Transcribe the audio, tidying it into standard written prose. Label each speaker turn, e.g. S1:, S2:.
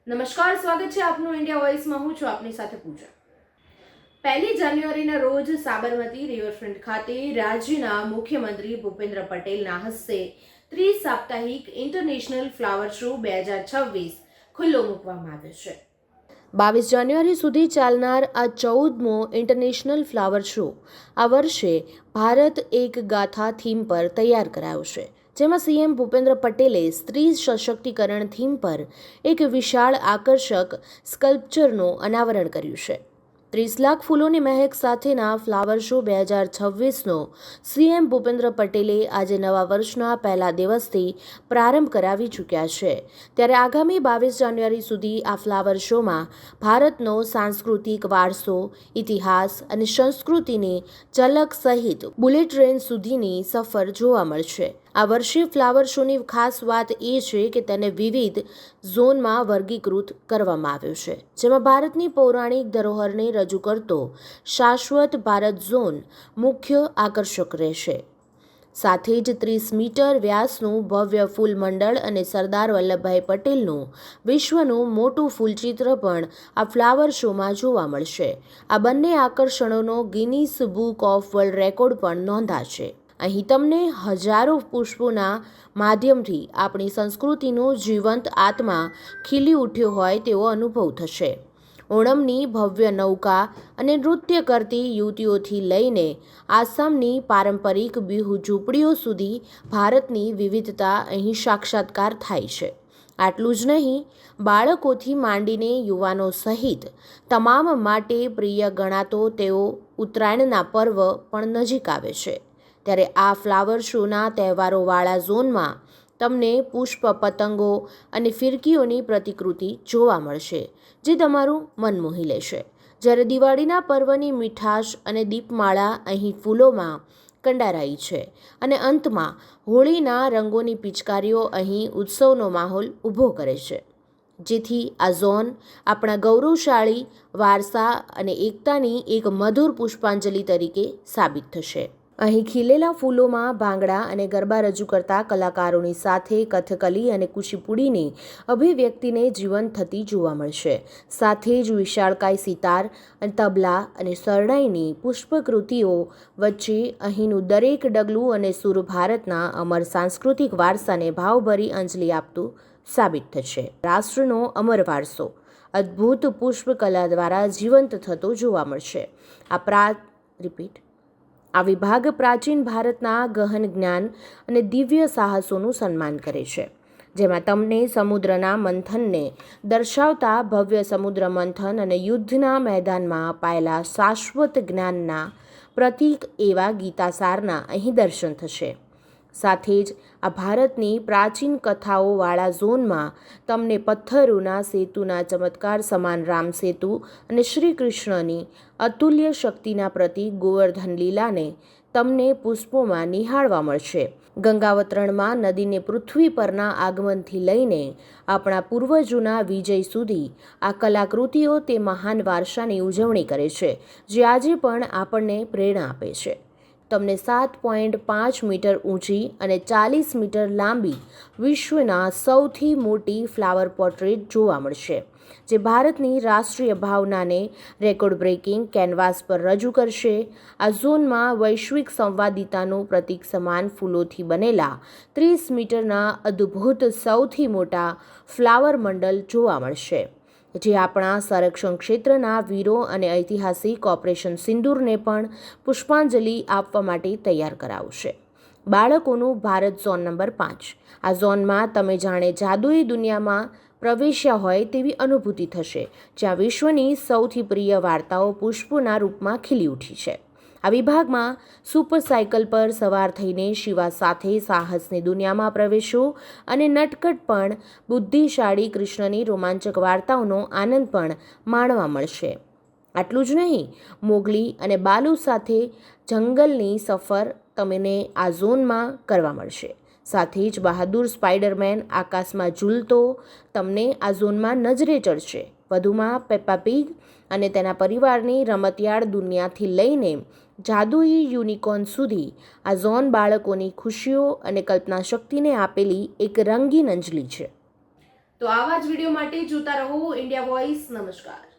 S1: નમસ્કાર, સ્વાગત છે આપનું ઇન્ડિયા વોઇસમાં. હું છું આપની સાથે પૂજા. 1 જાન્યુઆરીના રોજ સાબરમતી રિવરફ્રન્ટ ખાતે રાજ્યના મુખ્યમંત્રી ભૂપેન્દ્ર પટેલના હસ્તે ત્રિસાપ્તાહિક ઇન્ટરનેશનલ ફ્લાવર શો 2026 ખુલ્લો મૂકવામાં આવ્યો છે. 22 જાન્યુઆરી સુધી ચાલનાર આ 14મો ઇન્ટરનેશનલ ફ્લાવર શો આ વર્ષે ભારત એક ગાથા થીમ પર તૈયાર કરાયો છે, જેમાં સીએમ ભૂપેન્દ્ર પટેલે સ્ત્રી સશક્તિકરણ થીમ પર એક વિશાળ આકર્ષક સ્કલ્પચરનું અનાવરણ કર્યું છે. 30 લાખ ફૂલોની મહેક સાથેના ફ્લાવર શો 2026નો સીએમ ભૂપેન્દ્ર પટેલે આજે નવા વર્ષના પહેલા દિવસથી પ્રારંભ કરાવી ચૂક્યા છે. ત્યારે આગામી 22 જાન્યુઆરી સુધી આ ફ્લાવર શોમાં ભારતનો સાંસ્કૃતિક વારસો, ઇતિહાસ અને સંસ્કૃતિની ઝલક સહિત બુલેટ ટ્રેન સુધીની સફર જોવા મળશે. આ વર્ષે ફ્લાવર શોની ખાસ વાત એ છે કે તેને વિવિધ ઝોનમાં વર્ગીકૃત કરવામાં આવ્યો છે, જેમાં ભારતની પૌરાણિક ધરોહરને રજૂ કરતો શાશ્વત ભારત ઝોન મુખ્ય આકર્ષક રહેશે. સાથે જ 30 મીટર વ્યાસનું ભવ્ય ફૂલ મંડળ અને સરદાર વલ્લભભાઈ પટેલનું વિશ્વનું મોટું ફૂલચિત્ર પણ આ ફ્લાવર શોમાં જોવા મળશે. આ બંને આકર્ષણોનો Guinness book of world record પણ નોંધાશે. અહીં તમને હજારો પુષ્પોના માધ્યમથી આપણી સંસ્કૃતિનો જીવંત આત્મા ખીલી ઉઠ્યો હોય તેવો અનુભવ થશે. ઓણમની ભવ્ય નૌકા અને નૃત્ય કરતી યુવતીઓથી લઈને આસામની પારંપરિક બિહુ ઝૂંપડીઓ સુધી ભારતની વિવિધતા અહીં સાક્ષાત્કાર થાય છે. આટલું જ નહીં, બાળકોથી માંડીને યુવાનો સહિત તમામ માટે પ્રિય ગણાતો તેઓ ઉત્તરાયણના પર્વ પણ નજીક આવે છે. ત્યારે આ ફ્લાવર શોના તહેવારોવાળા ઝોનમાં તમને પુષ્પ, પતંગો અને ફિરકીઓની પ્રતિકૃતિ જોવા મળશે, જે તમારું મન મોહી લેશે. જ્યારે દિવાળીના પર્વની મીઠાશ અને દીપમાળા અહીં ફૂલોમાં કંડારાઈ છે અને અંતમાં હોળીના રંગોની પિચકારીઓ અહીં ઉત્સવનો માહોલ ઊભો કરે છે, જેથી આ ઝોન આપણા ગૌરવશાળી વારસા અને એકતાની એક મધુર પુષ્પાંજલિ તરીકે સાબિત થશે. અહીં ખીલેલા ફૂલોમાં ભાંગડા અને ગરબા રજૂ કરતા કલાકારોની સાથે કથકલી અને કુચીપુડીની અભિવ્યક્તિને જીવંત થતી જોવા મળશે. સાથે જ વિશાળકાય સિતાર અને તબલા અને શરણાઈની પુષ્પકૃતિઓ વચ્ચે અહીંનું દરેક ડગલું અને સૂર ભારતના અમર સાંસ્કૃતિક વારસાને ભાવભરી અંજલિ આપતું સાબિત થશે. રાષ્ટ્રનો અમર વારસો અદ્ભુત પુષ્પકલા દ્વારા જીવંત થતો જોવા મળશે. આ વિભાગ પ્રાચીન ભારતના ગહન જ્ઞાન અને દિવ્ય સાહસોનું સન્માન કરે છે, જેમાં તમને સમુદ્રના મંથનને દર્શાવતા ભવ્ય સમુદ્ર મંથન અને યુદ્ધના મેદાનમાં અપાયેલા શાશ્વત જ્ઞાનના પ્રતીક એવા ગીતાસારના અહીં દર્શન થશે. સાથે જ આ ભારતની પ્રાચીન કથાઓવાળા ઝોનમાં તમને પથ્થરોના સેતુના ચમત્કાર સમાન રામ સેતુ અને શ્રી કૃષ્ણની અતુલ્ય શક્તિના પ્રતીક ગોવર્ધન લીલાને તમને પુષ્પોમાં નિહાળવા મળશે. ગંગાવતરણમાં નદીને પૃથ્વી પરના આગમનથી લઈને આપણા પૂર્વજોના વિજય સુધી આ કલાકૃતિઓ તે મહાન વારસાની ઉજવણી કરે છે, જે આજે પણ આપણને પ્રેરણા આપે છે. તમને 7.5 મીટર ઊંચી અને 40 મીટર લાંબી વિશ્વના સૌથી મોટી ફ્લાવર પોર્ટ્રેટ જોવા મળશે, જે ભારતની રાષ્ટ્રીય ભાવનાને રેકોર્ડ બ્રેકિંગ કેનવાસ પર રજૂ કરશે. આ ઝોનમાં વૈશ્વિક સંવાદિતાનું પ્રતીક સમાન ફૂલોથી બનેલા 30 મીટરના અદ્ભુત સૌથી મોટા ફ્લાવર મંડળ જોવા મળશે, જે આપણા સંરક્ષણ ક્ષેત્રના વીરો અને ઐતિહાસિક ઓપરેશન સિંદૂરને પણ પુષ્પાંજલિ આપવા માટે તૈયાર કરાવશે. બાળકોનું ભારત ઝોન નંબર 5. આ ઝોનમાં તમે જાણે જાદુઈ દુનિયામાં પ્રવેશ્યા હોય તેવી અનુભૂતિ થશે, જ્યાં વિશ્વની સૌથી પ્રિય વાર્તાઓ પુષ્પોના રૂપમાં ખીલી ઉઠી છે. આ વિભાગમાં સુપર સાયકલ પર સવાર થઈને શિવા સાથે સાહસની દુનિયામાં પ્રવેશો અને નટખટ પણ બુદ્ધિશાળી કૃષ્ણની રોમાંચક વાર્તાઓનો આનંદ પણ માણવા મળશે. આટલું જ નહીં, મોગલી અને બાલુ સાથે જંગલની સફર તમને આ ઝોનમાં કરવા મળશે. સાથે જ બહાદુર સ્પાઈડરમેન આકાશમાં ઝૂલતો તમને આ ઝોનમાં નજરે ચડશે. વધુમાં પેપ્પા પીગ અને તેના પરિવારની રમતિયાળ દુનિયાથી લઈને જાદુઈ યુનિકોર્ન સુધી આ ઝોન બાળકોની ખુશીઓ અને કલ્પના શક્તિને આપેલી એક રંગીન અંજલિ છે. તો આવા જ વિડીયો માટે જોતા રહો ઇન્ડિયા વોઇસ. નમસ્કાર.